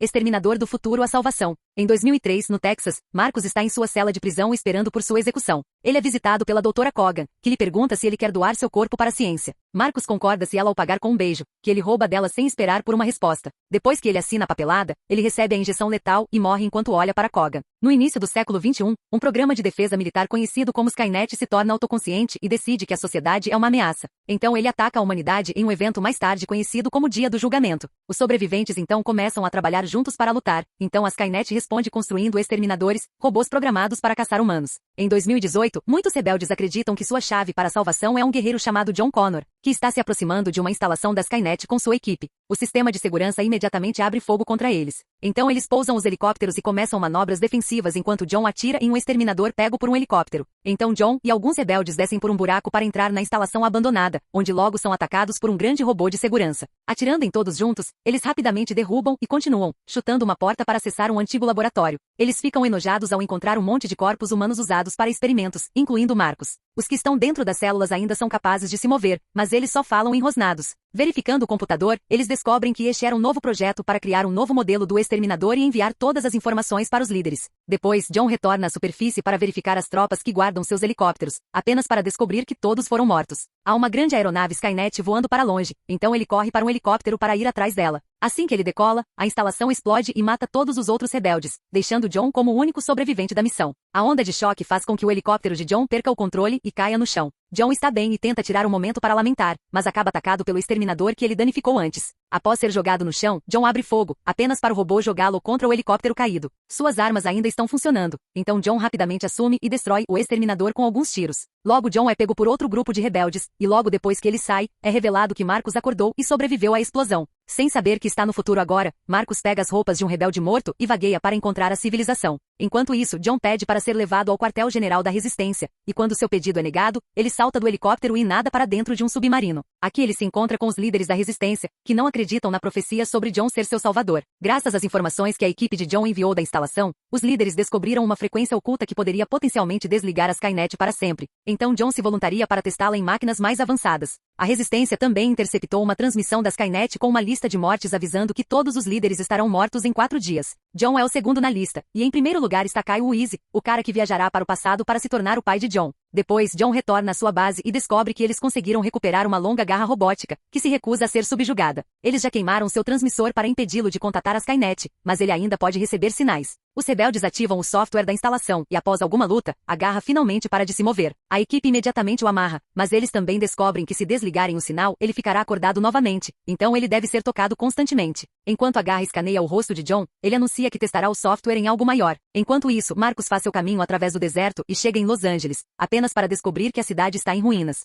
Exterminador do Futuro A Salvação. Em 2003, no Texas, Marcus está em sua cela de prisão esperando por sua execução. Ele é visitado pela doutora Cogan, que lhe pergunta se ele quer doar seu corpo para a ciência. Marcus concorda se ela o pagar com um beijo, que ele rouba dela sem esperar por uma resposta. Depois que ele assina a papelada, ele recebe a injeção letal e morre enquanto olha para Cogan. No início do século XXI, um programa de defesa militar conhecido como Skynet se torna autoconsciente e decide que a sociedade é uma ameaça. Então ele ataca a humanidade em um evento mais tarde conhecido como Dia do Julgamento. Os sobreviventes então começam a trabalhar juntos para lutar. Então a Skynet responde construindo exterminadores, robôs programados para caçar humanos. Em 2018, muitos rebeldes acreditam que sua chave para a salvação é um guerreiro chamado John Connor, que está se aproximando de uma instalação da Skynet com sua equipe. O sistema de segurança imediatamente abre fogo contra eles. Então eles pousam os helicópteros e começam manobras defensivas enquanto John atira em um exterminador pego por um helicóptero. Então John e alguns rebeldes descem por um buraco para entrar na instalação abandonada, onde logo são atacados por um grande robô de segurança. Atirando em todos juntos, eles rapidamente derrubam e continuam, chutando uma porta para acessar um antigo laboratório. Eles ficam enojados ao encontrar um monte de corpos humanos usados para experimentos, incluindo Marcus. Os que estão dentro das células ainda são capazes de se mover, mas eles só falam em rosnados. Verificando o computador, eles descobrem que este era um novo projeto para criar um novo modelo do exterminador e enviar todas as informações para os líderes. Depois, John retorna à superfície para verificar as tropas que guardam seus helicópteros, apenas para descobrir que todos foram mortos. Há uma grande aeronave Skynet voando para longe, então ele corre para um helicóptero para ir atrás dela. Assim que ele decola, a instalação explode e mata todos os outros rebeldes, deixando John como o único sobrevivente da missão. A onda de choque faz com que o helicóptero de John perca o controle e caia no chão. John está bem e tenta tirar um momento para lamentar, mas acaba atacado pelo exterminador que ele danificou antes. Após ser jogado no chão, John abre fogo, apenas para o robô jogá-lo contra o helicóptero caído. Suas armas ainda estão funcionando, então John rapidamente assume e destrói o exterminador com alguns tiros. Logo John é pego por outro grupo de rebeldes, e logo depois que ele sai, é revelado que Marcus acordou e sobreviveu à explosão. Sem saber que está no futuro agora, Marcus pega as roupas de um rebelde morto e vagueia para encontrar a civilização. Enquanto isso, John pede para ser levado ao quartel-general da Resistência, e quando seu pedido é negado, ele salta do helicóptero e nada para dentro de um submarino. Aqui ele se encontra com os líderes da Resistência, que não acreditam na profecia sobre John ser seu salvador. Graças às informações que a equipe de John enviou da instalação, os líderes descobriram uma frequência oculta que poderia potencialmente desligar a Skynet para sempre. Então John se voluntaria para testá-la em máquinas mais avançadas. A Resistência também interceptou uma transmissão da Skynet com uma lista de mortes avisando que todos os líderes estarão mortos em 4 dias. John é o segundo na lista, e em primeiro lugar está Kyle Weese, o cara que viajará para o passado para se tornar o pai de John. Depois, John retorna à sua base e descobre que eles conseguiram recuperar uma longa garra robótica, que se recusa a ser subjugada. Eles já queimaram seu transmissor para impedi-lo de contatar a Skynet, mas ele ainda pode receber sinais. Os rebeldes ativam o software da instalação e após alguma luta, a garra finalmente para de se mover. A equipe imediatamente o amarra, mas eles também descobrem que se desligarem o sinal, ele ficará acordado novamente, então ele deve ser tocado constantemente. Enquanto a garra escaneia o rosto de John, ele anuncia que testará o software em algo maior. Enquanto isso, Marcus faz seu caminho através do deserto e chega em Los Angeles, apenas para descobrir que a cidade está em ruínas.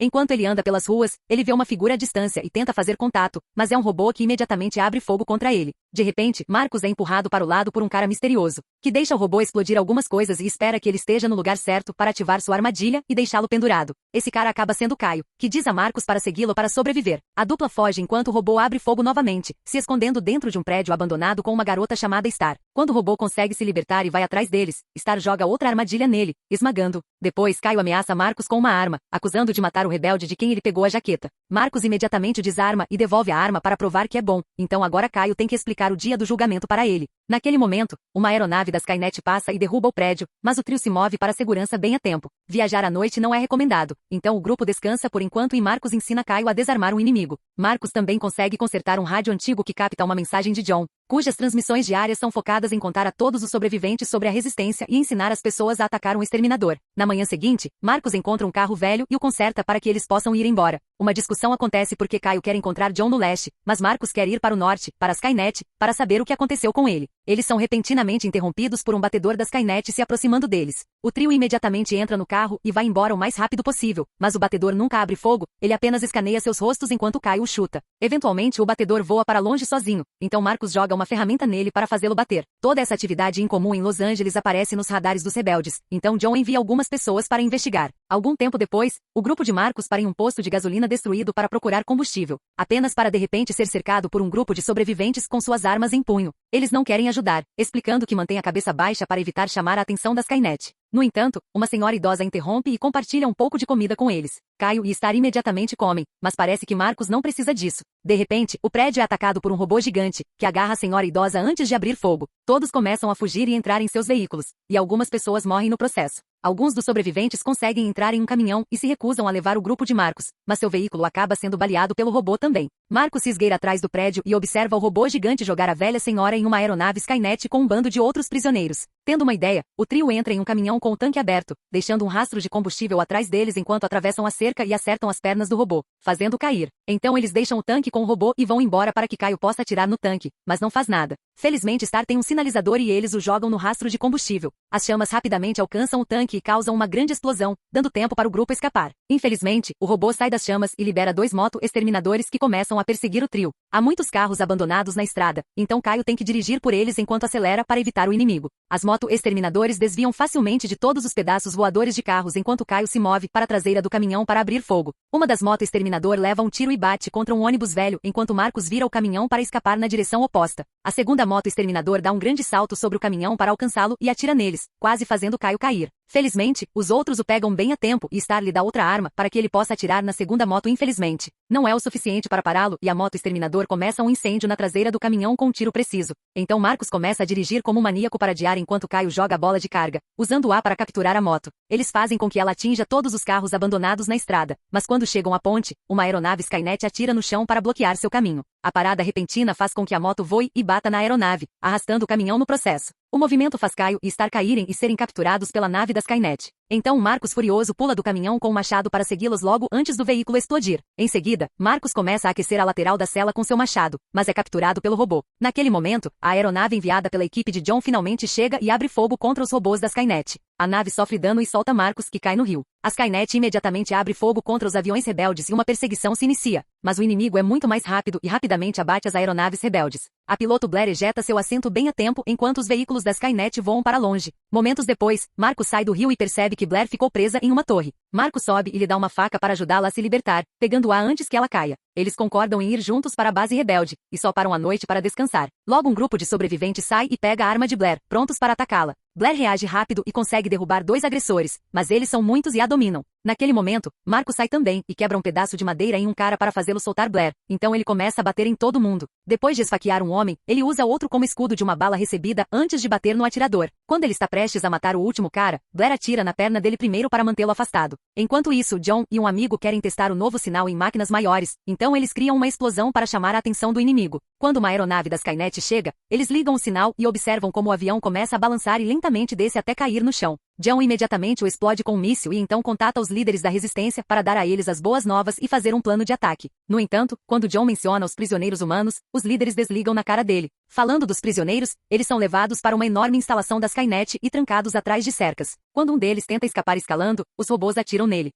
Enquanto ele anda pelas ruas, ele vê uma figura à distância e tenta fazer contato, mas é um robô que imediatamente abre fogo contra ele. De repente, Marcus é empurrado para o lado por um cara misterioso, que deixa o robô explodir algumas coisas e espera que ele esteja no lugar certo para ativar sua armadilha e deixá-lo pendurado. Esse cara acaba sendo Caio, que diz a Marcus para segui-lo para sobreviver. A dupla foge enquanto o robô abre fogo novamente, se escondendo dentro de um prédio abandonado com uma garota chamada Star. Quando o robô consegue se libertar e vai atrás deles, Star joga outra armadilha nele, esmagando. Depois, Caio ameaça Marcus com uma arma, acusando de matar o rebelde de quem ele pegou a jaqueta. Marcus imediatamente desarma e devolve a arma para provar que é bom, então agora Caio tem que explicar o dia do julgamento para ele. Naquele momento, uma aeronave da Skynet passa e derruba o prédio, mas o trio se move para segurança bem a tempo. Viajar à noite não é recomendado, então o grupo descansa por enquanto e Marcus ensina Caio a desarmar um inimigo. Marcus também consegue consertar um rádio antigo que capta uma mensagem de John, cujas transmissões diárias são focadas em contar a todos os sobreviventes sobre a resistência e ensinar as pessoas a atacar um exterminador. Na manhã seguinte, Marcus encontra um carro velho e o conserta para que eles possam ir embora. Uma discussão acontece porque Caio quer encontrar John no leste, mas Marcus quer ir para o norte, para a Skynet, para saber o que aconteceu com ele. Eles são repentinamente interrompidos por um batedor da Skynet se aproximando deles. O trio imediatamente entra no carro e vai embora o mais rápido possível, mas o batedor nunca abre fogo, ele apenas escaneia seus rostos enquanto Caio o chuta. Eventualmente o batedor voa para longe sozinho, então Marcus joga uma ferramenta nele para fazê-lo bater. Toda essa atividade incomum em Los Angeles aparece nos radares dos rebeldes, então John envia algumas pessoas para investigar. Algum tempo depois, o grupo de Marcus para em um posto de gasolina destruído para procurar combustível, apenas para de repente ser cercado por um grupo de sobreviventes com suas armas em punho. Eles não querem ajudar, explicando que mantém a cabeça baixa para evitar chamar a atenção das Skynet. No entanto, uma senhora idosa interrompe e compartilha um pouco de comida com eles. Caio e Star imediatamente comem, mas parece que Marcus não precisa disso. De repente, o prédio é atacado por um robô gigante, que agarra a senhora idosa antes de abrir fogo. Todos começam a fugir e entrar em seus veículos, e algumas pessoas morrem no processo. Alguns dos sobreviventes conseguem entrar em um caminhão e se recusam a levar o grupo de Marcus, mas seu veículo acaba sendo baleado pelo robô também. Marcus se esgueira atrás do prédio e observa o robô gigante jogar a velha senhora em uma aeronave Skynet com um bando de outros prisioneiros. Tendo uma ideia, o trio entra em um caminhão com o tanque aberto, deixando um rastro de combustível atrás deles enquanto atravessam a cerca e acertam as pernas do robô, fazendo cair. Então eles deixam o tanque com o robô e vão embora para que Caio possa atirar no tanque, mas não faz nada. Felizmente Star tem um sinalizador e eles o jogam no rastro de combustível. As chamas rapidamente alcançam o tanque e causam uma grande explosão, dando tempo para o grupo escapar. Infelizmente, o robô sai das chamas e libera 2 moto-exterminadores que começam a perseguir o trio. Há muitos carros abandonados na estrada, então Caio tem que dirigir por eles enquanto acelera para evitar o inimigo. As moto-exterminadores desviam facilmente de todos os pedaços voadores de carros enquanto Caio se move para a traseira do caminhão para abrir fogo. Uma das moto-exterminador leva um tiro e bate contra um ônibus velho enquanto Marcus vira o caminhão para escapar na direção oposta. A segunda moto-exterminador dá um grande salto sobre o caminhão para alcançá-lo e atira neles, quase fazendo Caio cair. Felizmente, os outros o pegam bem a tempo e Star lhe dá outra arma para que ele possa atirar na segunda moto. Infelizmente, não é o suficiente para pará-lo e a moto-exterminador começa um incêndio na traseira do caminhão com um tiro preciso. Então Marcus começa a dirigir como um maníaco para adiar enquanto Caio joga a bola de carga, usando A para capturar a moto. Eles fazem com que ela atinja todos os carros abandonados na estrada, mas quando chegam à ponte, uma aeronave Skynet atira no chão para bloquear seu caminho. A parada repentina faz com que a moto voe e bata na aeronave, arrastando o caminhão no processo. O movimento faz Caio e Star caírem e serem capturados pela nave da Skynet. Então Marcus furioso pula do caminhão com um machado para segui-los logo antes do veículo explodir. Em seguida, Marcus começa a aquecer a lateral da cela com seu machado, mas é capturado pelo robô. Naquele momento, a aeronave enviada pela equipe de John finalmente chega e abre fogo contra os robôs da Skynet. A nave sofre dano e solta Marcus, que cai no rio. A Skynet imediatamente abre fogo contra os aviões rebeldes e uma perseguição se inicia. Mas o inimigo é muito mais rápido e rapidamente abate as aeronaves rebeldes. A piloto Blair ejeta seu assento bem a tempo enquanto os veículos da Skynet voam para longe. Momentos depois, Marcus sai do rio e percebe que Blair ficou presa em uma torre. Marcus sobe e lhe dá uma faca para ajudá-la a se libertar, pegando-a antes que ela caia. Eles concordam em ir juntos para a base rebelde, e só param à noite para descansar. Logo um grupo de sobreviventes sai e pega a arma de Blair, prontos para atacá-la. Blair reage rápido e consegue derrubar 2 agressores, mas eles são muitos e a dominam. Naquele momento, Marcus sai também e quebra um pedaço de madeira em um cara para fazê-lo soltar Blair. Então ele começa a bater em todo mundo. Depois de esfaquear um homem, ele usa outro como escudo de uma bala recebida antes de bater no atirador. Quando ele está prestes a matar o último cara, Blair atira na perna dele primeiro para mantê-lo afastado. Enquanto isso, John e um amigo querem testar o novo sinal em máquinas maiores, então eles criam uma explosão para chamar a atenção do inimigo. Quando uma aeronave da Skynet chega, eles ligam o sinal e observam como o avião começa a balançar e lentamente desce até cair no chão. John imediatamente o explode com um míssil e então contata os líderes da resistência para dar a eles as boas novas e fazer um plano de ataque. No entanto, quando John menciona os prisioneiros humanos, os líderes desligam na cara dele. Falando dos prisioneiros, eles são levados para uma enorme instalação da Skynet e trancados atrás de cercas. Quando um deles tenta escapar escalando, os robôs atiram nele.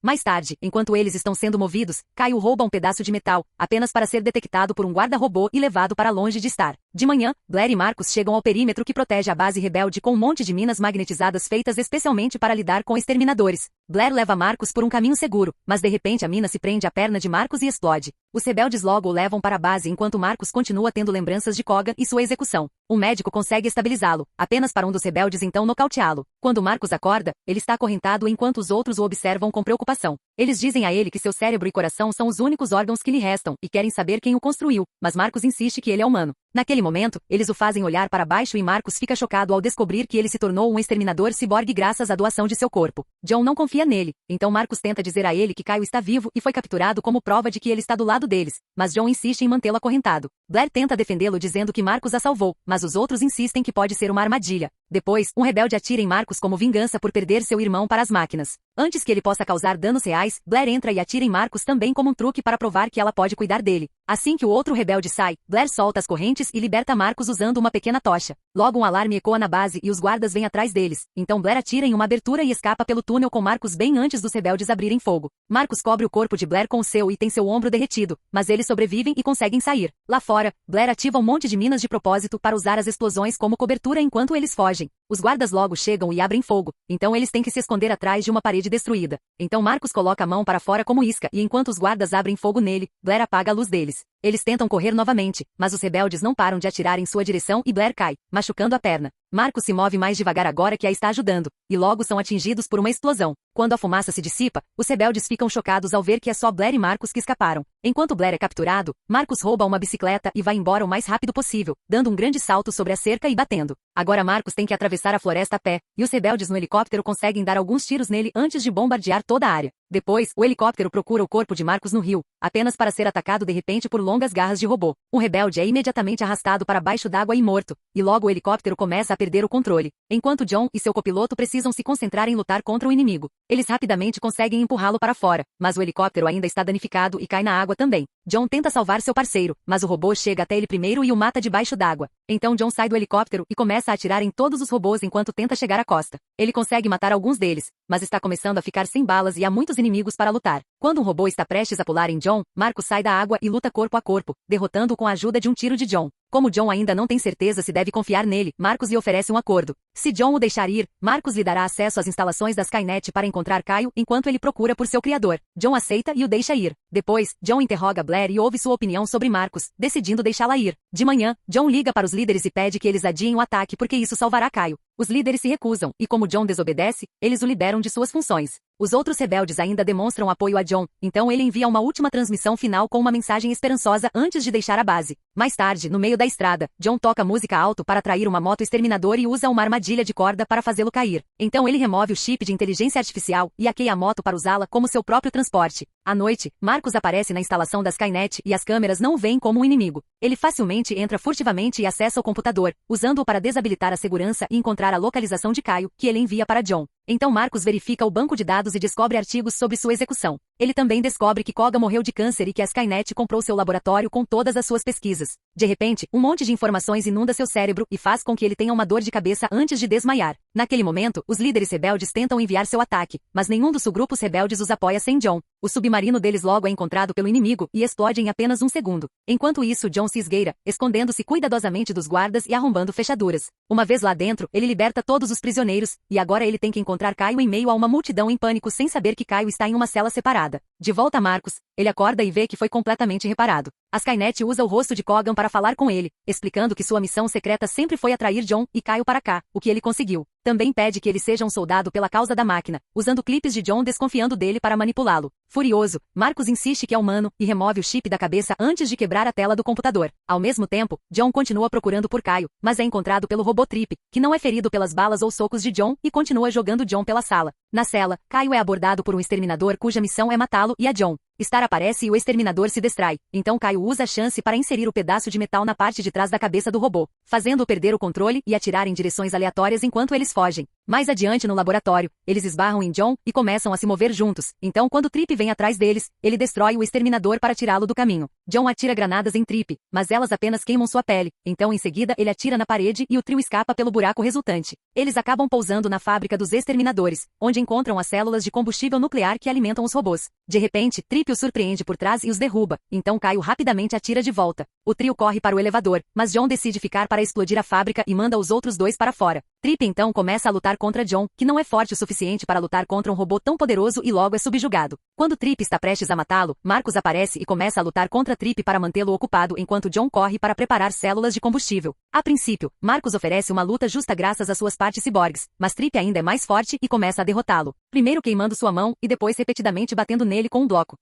Mais tarde, enquanto eles estão sendo movidos, Caio rouba um pedaço de metal, apenas para ser detectado por um guarda-robô e levado para longe de Star. De manhã, Blair e Marcus chegam ao perímetro que protege a base rebelde com um monte de minas magnetizadas feitas especialmente para lidar com exterminadores. Blair leva Marcus por um caminho seguro, mas de repente a mina se prende à perna de Marcus e explode. Os rebeldes logo o levam para a base enquanto Marcus continua tendo lembranças de Koga e sua execução. Um médico consegue estabilizá-lo, apenas para um dos rebeldes então nocauteá-lo. Quando Marcus acorda, ele está acorrentado enquanto os outros o observam com preocupação. Eles dizem a ele que seu cérebro e coração são os únicos órgãos que lhe restam e querem saber quem o construiu, mas Marcus insiste que ele é humano. Naquele momento, eles o fazem olhar para baixo e Marcus fica chocado ao descobrir que ele se tornou um exterminador ciborgue graças à doação de seu corpo. John não confia nele, então Marcus tenta dizer a ele que Caio está vivo e foi capturado como prova de que ele está do lado deles, mas John insiste em mantê-lo acorrentado. Blair tenta defendê-lo dizendo que Marcus a salvou, mas os outros insistem que pode ser uma armadilha. Depois, um rebelde atira em Marcus como vingança por perder seu irmão para as máquinas. Antes que ele possa causar danos reais, Blair entra e atira em Marcus também como um truque para provar que ela pode cuidar dele. Assim que o outro rebelde sai, Blair solta as correntes e liberta Marcus usando uma pequena tocha. Logo um alarme ecoa na base e os guardas vêm atrás deles. Então Blair atira em uma abertura e escapa pelo túnel com Marcus bem antes dos rebeldes abrirem fogo. Marcus cobre o corpo de Blair com o seu e tem seu ombro derretido, mas eles sobrevivem e conseguem sair. Lá fora, Blair ativa um monte de minas de propósito para usar as explosões como cobertura enquanto eles fogem. Os guardas logo chegam e abrem fogo, então eles têm que se esconder atrás de uma parede destruída. Então Marcus coloca a mão para fora como isca e enquanto os guardas abrem fogo nele, Blair apaga a luz deles. Eles tentam correr novamente, mas os rebeldes não param de atirar em sua direção e Blair cai, machucando a perna. Marcus se move mais devagar agora que a está ajudando, e logo são atingidos por uma explosão. Quando a fumaça se dissipa, os rebeldes ficam chocados ao ver que é só Blair e Marcus que escaparam. Enquanto Blair é capturado, Marcus rouba uma bicicleta e vai embora o mais rápido possível, dando um grande salto sobre a cerca e batendo. Agora Marcus tem que atravessar a floresta a pé, e os rebeldes no helicóptero conseguem dar alguns tiros nele antes de bombardear toda a área. Depois, o helicóptero procura o corpo de Marcus no rio, apenas para ser atacado de repente por longas garras de robô. Um rebelde é imediatamente arrastado para baixo d'água e morto, e logo o helicóptero começa a perder o controle, enquanto John e seu copiloto precisam se concentrar em lutar contra o inimigo. Eles rapidamente conseguem empurrá-lo para fora, mas o helicóptero ainda está danificado e cai na água também. John tenta salvar seu parceiro, mas o robô chega até ele primeiro e o mata debaixo d'água. Então John sai do helicóptero e começa a atirar em todos os robôs enquanto tenta chegar à costa. Ele consegue matar alguns deles, mas está começando a ficar sem balas e há muitos inimigos para lutar. Quando um robô está prestes a pular em John, Marcus sai da água e luta corpo a corpo, derrotando-o com a ajuda de um tiro de John. Como John ainda não tem certeza se deve confiar nele, Marcus lhe oferece um acordo. Se John o deixar ir, Marcus lhe dará acesso às instalações da Skynet para encontrar Kyle enquanto ele procura por seu criador. John aceita e o deixa ir. Depois, John interroga Blair e ouve sua opinião sobre Marcus, decidindo deixá-la ir. De manhã, John liga para os líderes e pede que eles adiem o ataque porque isso salvará Kyle. Os líderes se recusam, e como John desobedece, eles o liberam de suas funções. Os outros rebeldes ainda demonstram apoio a John, então ele envia uma última transmissão final com uma mensagem esperançosa antes de deixar a base. Mais tarde, no meio da estrada, John toca música alto para atrair uma moto exterminador e usa uma armadilha de corda para fazê-lo cair. Então ele remove o chip de inteligência artificial e hackeia a moto para usá-la como seu próprio transporte. À noite, Marcus aparece na instalação da Skynet e as câmeras não o veem como um inimigo. Ele facilmente entra furtivamente e acessa o computador, usando-o para desabilitar a segurança e encontrar a localização de Kyle, que ele envia para John. Então Marcus verifica o banco de dados e descobre artigos sobre sua execução. Ele também descobre que Koga morreu de câncer e que a Skynet comprou seu laboratório com todas as suas pesquisas. De repente, um monte de informações inunda seu cérebro e faz com que ele tenha uma dor de cabeça antes de desmaiar. Naquele momento, os líderes rebeldes tentam enviar seu ataque, mas nenhum dos subgrupos rebeldes os apoia sem John. O submarino deles logo é encontrado pelo inimigo e explode em apenas um segundo. Enquanto isso, John se esgueira, escondendo-se cuidadosamente dos guardas e arrombando fechaduras. Uma vez lá dentro, ele liberta todos os prisioneiros, e agora ele tem que encontrar Kyle em meio a uma multidão em pânico sem saber que Kyle está em uma cela separada. De volta a Marcus, ele acorda e vê que foi completamente reparado. A Skynet usa o rosto de Kogan para falar com ele, explicando que sua missão secreta sempre foi atrair John e Kyle para cá, o que ele conseguiu. Também pede que ele seja um soldado pela causa da máquina, usando clipes de John desconfiando dele para manipulá-lo. Furioso, Marcus insiste que é humano e remove o chip da cabeça antes de quebrar a tela do computador. Ao mesmo tempo, John continua procurando por Kyle, mas é encontrado pelo robô Trip, que não é ferido pelas balas ou socos de John e continua jogando John pela sala. Na cela, Kyle é abordado por um exterminador cuja missão é matá-lo e a John. Star aparece e o exterminador se distrai, então Kyle usa a chance para inserir o pedaço de metal na parte de trás da cabeça do robô, fazendo-o perder o controle e atirar em direções aleatórias enquanto eles fogem. Mais adiante no laboratório, eles esbarram em John e começam a se mover juntos, então quando Trip vem atrás deles, ele destrói o exterminador para tirá-lo do caminho. John atira granadas em Trip, mas elas apenas queimam sua pele, então em seguida ele atira na parede e o trio escapa pelo buraco resultante. Eles acabam pousando na fábrica dos exterminadores, onde encontram as células de combustível nuclear que alimentam os robôs. De repente, Trip o surpreende por trás e os derruba, então Kyle rapidamente atira de volta. O trio corre para o elevador, mas John decide ficar para explodir a fábrica e manda os outros dois para fora. Trip então começa a lutar contra John, que não é forte o suficiente para lutar contra um robô tão poderoso e logo é subjugado. Quando Trip está prestes a matá-lo, Marcus aparece e começa a lutar contra Trip para mantê-lo ocupado enquanto John corre para preparar células de combustível. A princípio, Marcus oferece uma luta justa graças às suas partes ciborgues, mas Trip ainda é mais forte e começa a derrotá-lo. Primeiro queimando sua mão e depois repetidamente batendo nele com um bloco.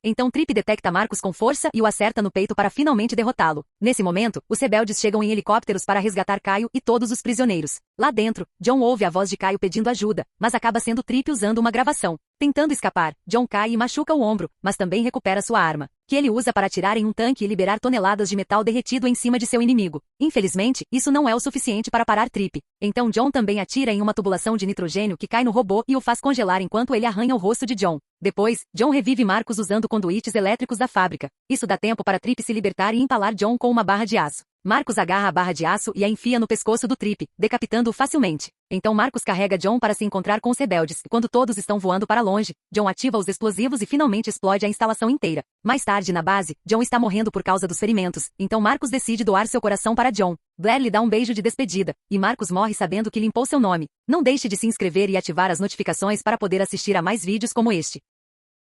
Então Trip detecta Marcus com força e o acerta no peito para finalmente derrotá-lo. Nesse momento, os rebeldes chegam em helicópteros para resgatar Kyle e todos os prisioneiros. Lá dentro, John ouve a voz de Kyle pedindo ajuda, mas acaba sendo Trip usando uma gravação. Tentando escapar, John cai e machuca o ombro, mas também recupera sua arma, que ele usa para atirar em um tanque e liberar toneladas de metal derretido em cima de seu inimigo. Infelizmente, isso não é o suficiente para parar Trip. Então John também atira em uma tubulação de nitrogênio que cai no robô e o faz congelar enquanto ele arranha o rosto de John. Depois, John revive Marcus usando conduítes elétricos da fábrica. Isso dá tempo para Trip se libertar e empalar John com uma barra de aço. Marcus agarra a barra de aço e a enfia no pescoço do Trip, decapitando-o facilmente. Então Marcus carrega John para se encontrar com os rebeldes, e quando todos estão voando para longe, John ativa os explosivos e finalmente explode a instalação inteira. Mais tarde na base, John está morrendo por causa dos ferimentos, então Marcus decide doar seu coração para John. Blair lhe dá um beijo de despedida, e Marcus morre sabendo que limpou seu nome. Não deixe de se inscrever e ativar as notificações para poder assistir a mais vídeos como este.